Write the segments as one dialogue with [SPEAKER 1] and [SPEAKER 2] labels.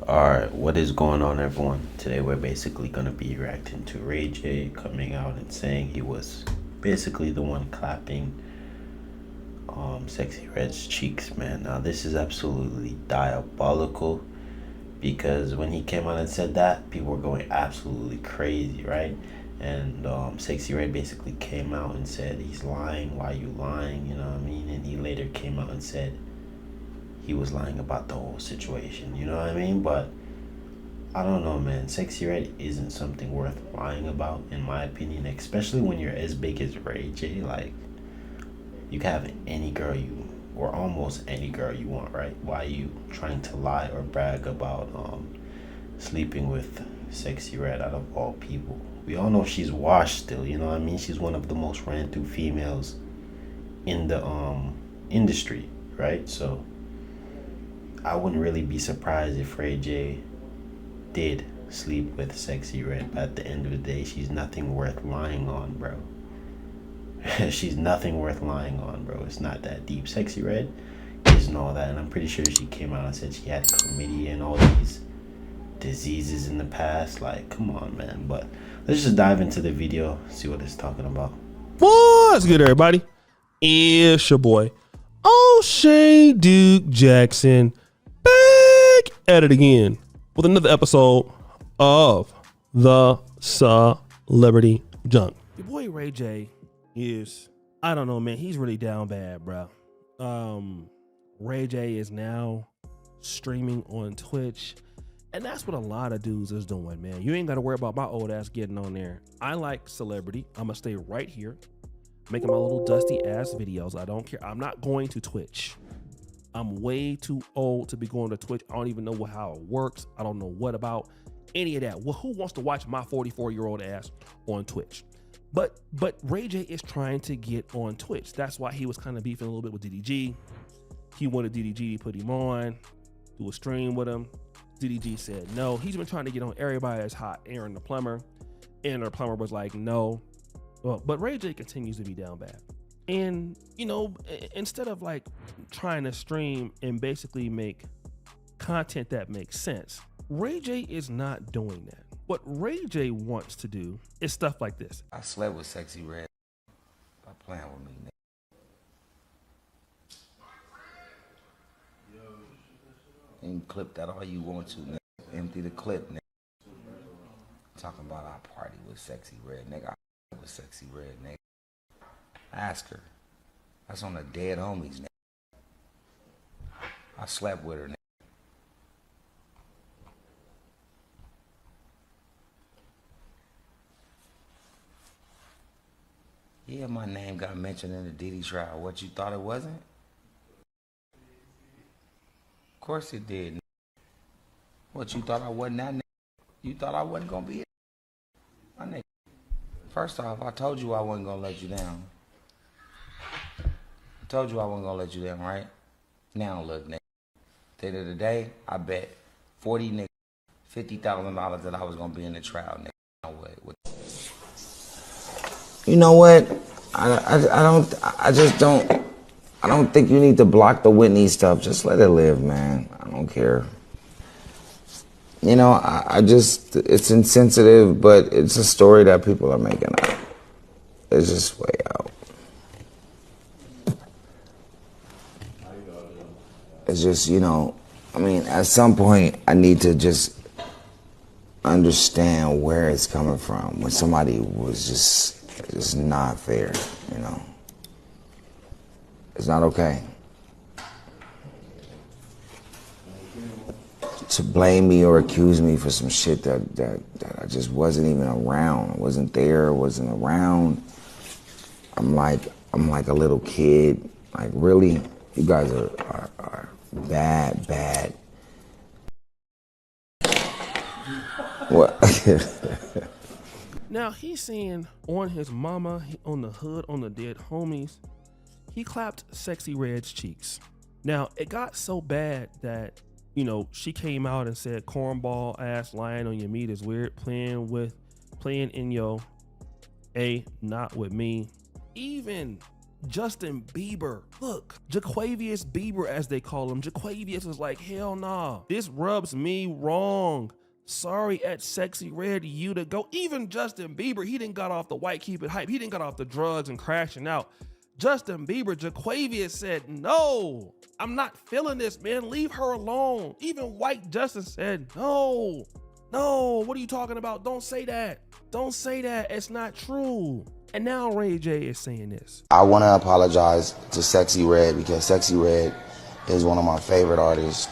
[SPEAKER 1] Alright, what is going on, everyone? Today we're basically going to be reacting to rayj coming out and saying he was basically the one clapping Sexxy Redd's cheeks, man. Now this is absolutely diabolical because when he came out and said that, people were going absolutely crazy, right? And Sexxy Redd basically came out and said he's lying. Why you lying? You know what I mean? And he later came out and said he was lying about the whole situation, you know what I mean? But I don't know, man. Sexxy Redd isn't something worth lying about, in my opinion, especially when you're as big as rayj. Like, you can have any girl you, or almost any girl you want, right? Why are you trying to lie or brag about sleeping with Sexxy Redd out of all people? We all know she's washed still, you know what I mean? She's one of the most ran through females in the industry, right? So I wouldn't really be surprised if rayj did sleep with Sexxy Redd, but at the end of the day, she's nothing worth lying on, bro. She's nothing worth lying on, bro. It's not that deep. Sexxy Redd isn't all that, and I'm pretty sure she came out and said she had chlamydia and all these diseases in the past. Like, come on, man. But let's just dive into the video, see what it's talking about.
[SPEAKER 2] What's good, everybody? It's your boy O'Shea Duke Jackson, back at it again with another episode of the Celebrity Junk. Your boy rayj is, I don't know, man, he's really down bad, bro. rayj is now streaming on Twitch, and that's what a lot of dudes is doing, man. You ain't got to worry about my old ass getting on there. I like celebrity. I'm gonna stay right here making my little dusty ass videos. I don't care. I'm not going to Twitch. I'm way too old to be going to Twitch. I don't even know how it works. I don't know what about any of that. Well, who wants to watch my 44-year-old ass on Twitch? But rayj is trying to get on Twitch. That's why he was kind of beefing a little bit with DDG. He wanted DDG to put him on, do a stream with him. DDG said no. He's been trying to get on everybody that's hot. Aaron the plumber. Aaron the plumber was like, no. Well, but rayj continues to be down bad. And, you know, instead of like trying to stream and basically make content that makes sense, rayj is not doing that. What rayj wants to do is stuff like this.
[SPEAKER 3] I slept with Sexxy Redd. Stop playing with me, nigga. You can clip that all you want to, nigga. Empty the clip, nigga. Talking about our party with Sexxy Redd, nigga. I with Sexxy Redd, nigga. Ask her. That's on the dead homies, nigga. I slept with her, nigga. Yeah, my name got mentioned in the Diddy trial. What, you thought it wasn't? Of course it did, nigga. What, you thought I wasn't that nigga? You thought I wasn't gonna be it? My nigga. First off, I told you I wasn't gonna let you down. I told you I wasn't gonna let you down, right? Now look, nigga. At the end of the day, I bet 40 niggas, $50,000 that I was gonna be in the trial, nigga. No way. You know what? I don't think you need to block the Whitney stuff. Just let it live, man. I don't care. You know, it's insensitive, but it's a story that people are making up. It's just way out. It's just, you know, I mean, at some point, I need to just understand where it's coming from. When somebody was just not fair, you know. It's not okay. To blame me or accuse me for some shit that I just wasn't even around. I wasn't there, wasn't around. I'm like a little kid. Like, really? You guys are bad. What?
[SPEAKER 2] Now he's saying on his mama, on the hood, on the dead homies, he clapped Sexxy Redd's cheeks. Now it got so bad that, you know, she came out and said cornball ass lying on your meat is weird. Playing in your not with me. Even Justin Bieber. Look, Jaquavius Bieber, as they call him. Jaquavius was like, hell nah, this rubs me wrong. Sorry at Sexxy Redd, you to go. Even Justin Bieber, he didn't got off the white keep it hype. He didn't got off the drugs and crashing out. Justin Bieber, Jaquavius said, no, I'm not feeling this, man. Leave her alone. Even white Justin said, no, what are you talking about? Don't say that. Don't say that. It's not true. And now rayj is saying this.
[SPEAKER 3] I want to apologize to Sexxy Redd because Sexxy Redd is one of my favorite artists.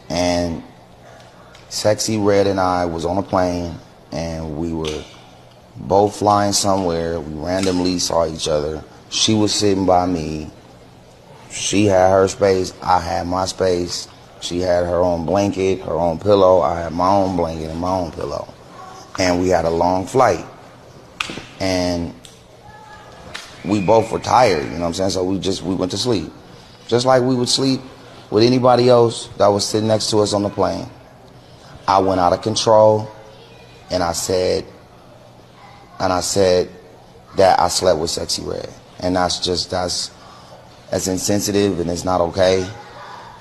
[SPEAKER 3] And Sexxy Redd and I was on a plane and we were both flying somewhere. We randomly saw each other. She was sitting by me. She had her space. I had my space. She had her own blanket, her own pillow. I had my own blanket and my own pillow. And we had a long flight. And we both were tired, you know what I'm saying? So we went to sleep. Just like we would sleep with anybody else that was sitting next to us on the plane. I went out of control and I said that I slept with Sexxy Redd. And that's insensitive and it's not okay.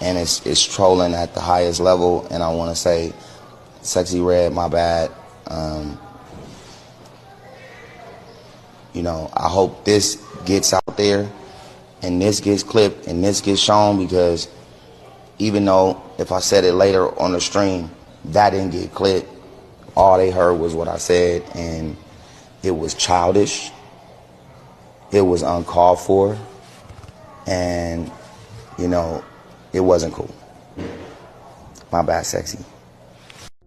[SPEAKER 3] And it's trolling at the highest level. And I want to say, Sexxy Redd, my bad. You know, I hope this gets out there and this gets clipped and this gets shown, because even though if I said it later on the stream, that didn't get clipped. All they heard was what I said, and it was childish. It was uncalled for, and, you know, it wasn't cool. My bad, Sexy.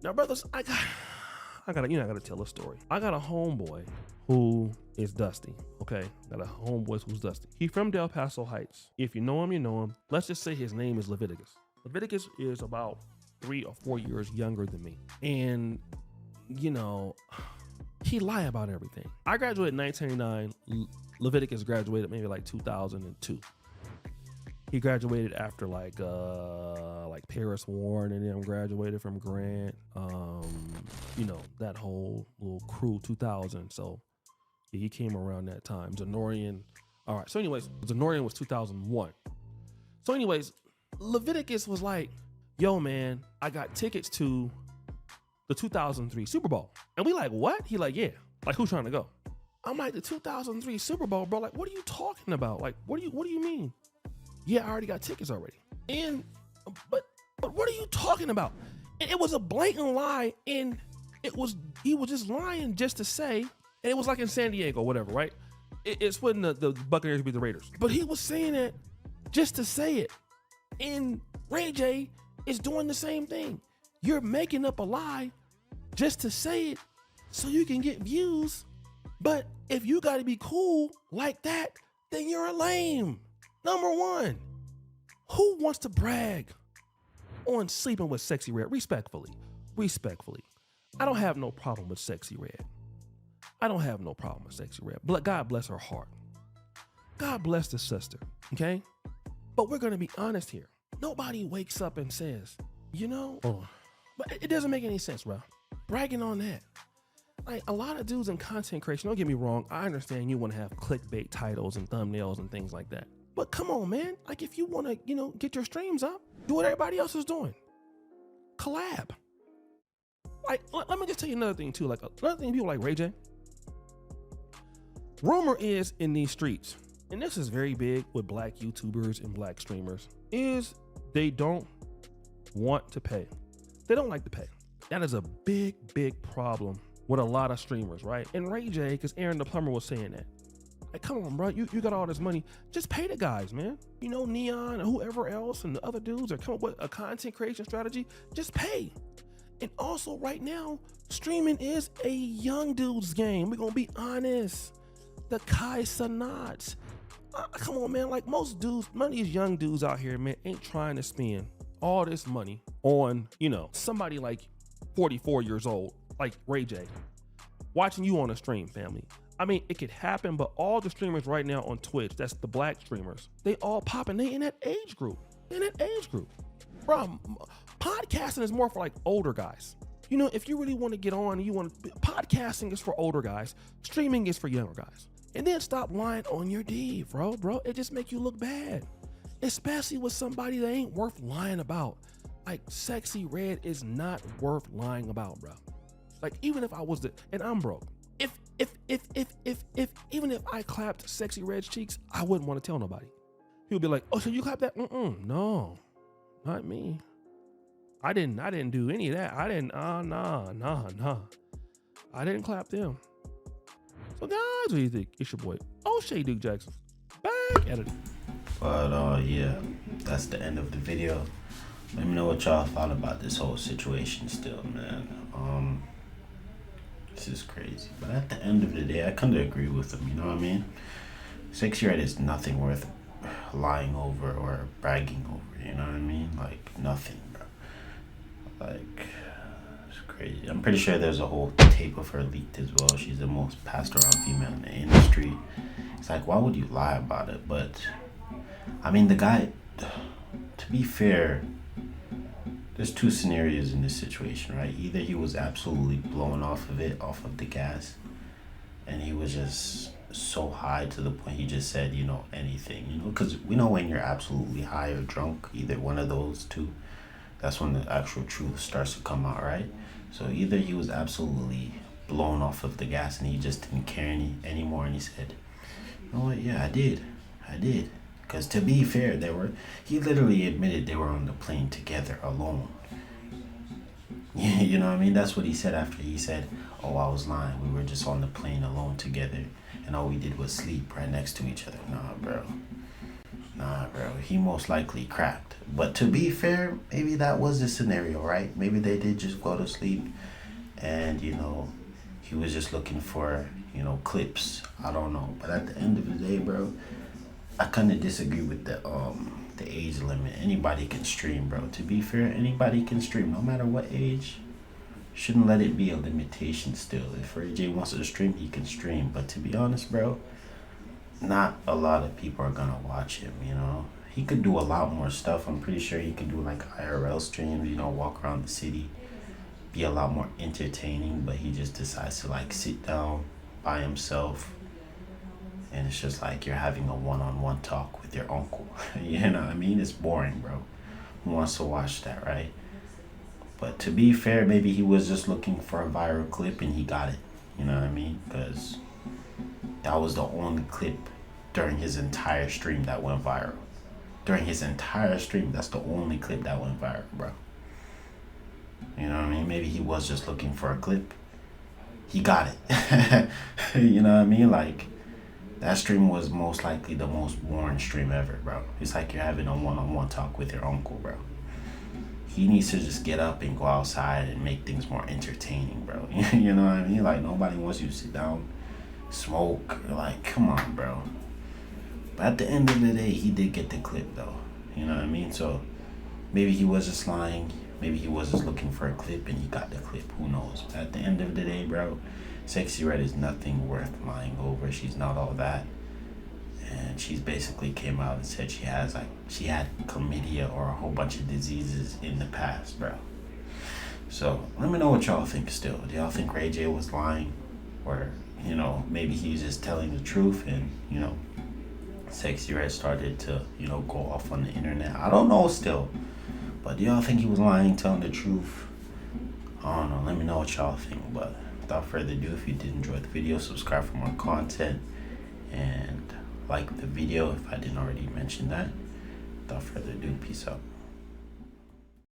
[SPEAKER 2] Now, brothers, I gotta tell a story. I got a homeboy who is Dusty. Okay, got a homeboy who's Dusty. He's from Del Paso Heights. If you know him, you know him. Let's just say his name is Leviticus. Leviticus is about 3 or 4 years younger than me, and you know, he lie about everything. I graduated in 1999. Leviticus graduated maybe like 2002. He graduated after like Paris Warren and them graduated from Grant. You know, that whole little crew, 2000. So yeah, he came around that time. Zenorian. All right. So anyways, Zenorian was 2001. So anyways, Leviticus was like, yo man, I got tickets to the 2003 Super Bowl. And we like, what? He like, yeah. Like, who's trying to go? I'm like, the 2003 Super Bowl, bro. Like, what are you talking about? Like, what do you mean? Yeah, I already got tickets already. And but what are you talking about? And it was a blatant lie, and he was just lying just to say, and it was like in San Diego, whatever, right? It's when the Buccaneers beat the Raiders. But he was saying it just to say it. And rayj is doing the same thing. You're making up a lie just to say it so you can get views. But if you gotta be cool like that, then you're a lame. Number one, who wants to brag on sleeping with Sexxy Redd? Respectfully. I don't have no problem with Sexxy Redd. But God bless her heart. God bless the sister, okay? But we're gonna be honest here. Nobody wakes up and says, you know, but it doesn't make any sense, bro. Bragging on that. Like, a lot of dudes in content creation, don't get me wrong, I understand you want to have clickbait titles and thumbnails and things like that. But come on, man. Like, if you want to, you know, get your streams up, do what everybody else is doing. Collab. Like, let me just tell you another thing, too. Like, another thing people like rayj. Rumor is in these streets, and this is very big with black YouTubers and black streamers, is they don't want to pay. They don't like to pay. That is a big, big problem with a lot of streamers, right? And rayj, because Aaron the Plumber was saying that. Like, come on, bro, you got all this money. Just pay the guys, man. You know, Neon and whoever else and the other dudes are coming up with a content creation strategy. Just pay. And also, right now, streaming is a young dude's game. We're going to be honest. The Kai Sanats. Come on, man. Like, most dudes, none of these young dudes out here, man, ain't trying to spend all this money on, you know, somebody like 44 years old, like rayj, watching you on a stream, family. I mean, it could happen, but all the streamers right now on Twitch, that's the black streamers, they all popping. They in that age group. Bro, podcasting is more for like older guys. You know, if you really want to get on, podcasting is for older guys. Streaming is for younger guys. And then stop lying on your D, bro. It just make you look bad. Especially with somebody that ain't worth lying about. Like, Sexxy Redd is not worth lying about, bro. Like, even if I was and I'm broke. Even if I clapped Sexxy Redd's cheeks, I wouldn't want to tell nobody. He would be like, oh, so you clapped that? No, not me. I didn't do any of that. I didn't, nah. I didn't clap them. So guys, what do you think? It's your boy, O'Shea Duke Jackson, back at it.
[SPEAKER 1] But yeah, that's the end of the video. Let me know what y'all thought about this whole situation still, man. This is crazy. But at the end of the day, I kind of agree with him, you know what I mean? Sexy Redd is nothing worth lying over or bragging over, you know what I mean? Like, nothing, bro. Like, it's crazy. I'm pretty sure there's a whole tape of her leaked as well. She's the most passed around female in the industry. It's like, why would you lie about it? But, I mean, the guy, to be fair, there's two scenarios in this situation, right? Either he was absolutely blown off of the gas, and he was just so high to the point he just said, you know, anything, you know, because we know when you're absolutely high or drunk, either one of those two, that's when the actual truth starts to come out, right? So either he was absolutely blown off of the gas and he just didn't care anymore, and he said, you know what, yeah, I did. Because to be fair, he literally admitted they were on the plane together alone. You know what I mean? That's what he said after he said, oh, I was lying. We were just on the plane alone together, and all we did was sleep right next to each other. Nah, bro. He most likely cracked. But to be fair, maybe that was the scenario, right? Maybe they did just go to sleep, and, you know, he was just looking for, you know, clips. I don't know. But at the end of the day, bro, I kind of disagree with the age limit. Anybody can stream, bro. To be fair, anybody can stream, no matter what age. Shouldn't let it be a limitation still. If rayj wants to stream, he can stream. But to be honest, bro, not a lot of people are gonna watch him, you know. He could do a lot more stuff. I'm pretty sure he could do like IRL streams, you know, walk around the city, be a lot more entertaining, but he just decides to like sit down by himself, and it's just like you're having a one-on-one talk with your uncle. You know what I mean? It's boring, bro. Who wants to watch that, right? But to be fair, maybe he was just looking for a viral clip and he got it. You know what I mean? Because that was the only clip during his entire stream that went viral. During his entire stream, that's the only clip that went viral, bro. You know what I mean? Maybe he was just looking for a clip. He got it. You know what I mean? Like, that stream was most likely the most boring stream ever, bro. It's like you're having a one-on-one talk with your uncle, bro. He needs to just get up and go outside and make things more entertaining, bro. You know what I mean? Like, nobody wants you to sit down, smoke. Like, come on, bro. But at the end of the day, he did get the clip, though. You know what I mean? So maybe he was just lying. Maybe he was just looking for a clip and he got the clip. Who knows? But at the end of the day, bro, Sexxy Redd is nothing worth lying over. She's not all that. And she's basically came out and said she had chlamydia or a whole bunch of diseases in the past, bro. So let me know what y'all think still. Do y'all think rayj was lying? Or, you know, maybe he's just telling the truth and, you know, Sexxy Redd started to, you know, go off on the internet. I don't know still. But do y'all think he was lying, telling the truth? I don't know. Let me know what y'all think. But without further ado, if you did enjoy the video, subscribe for more content and like the video if I didn't already mention that. Without further ado, peace out.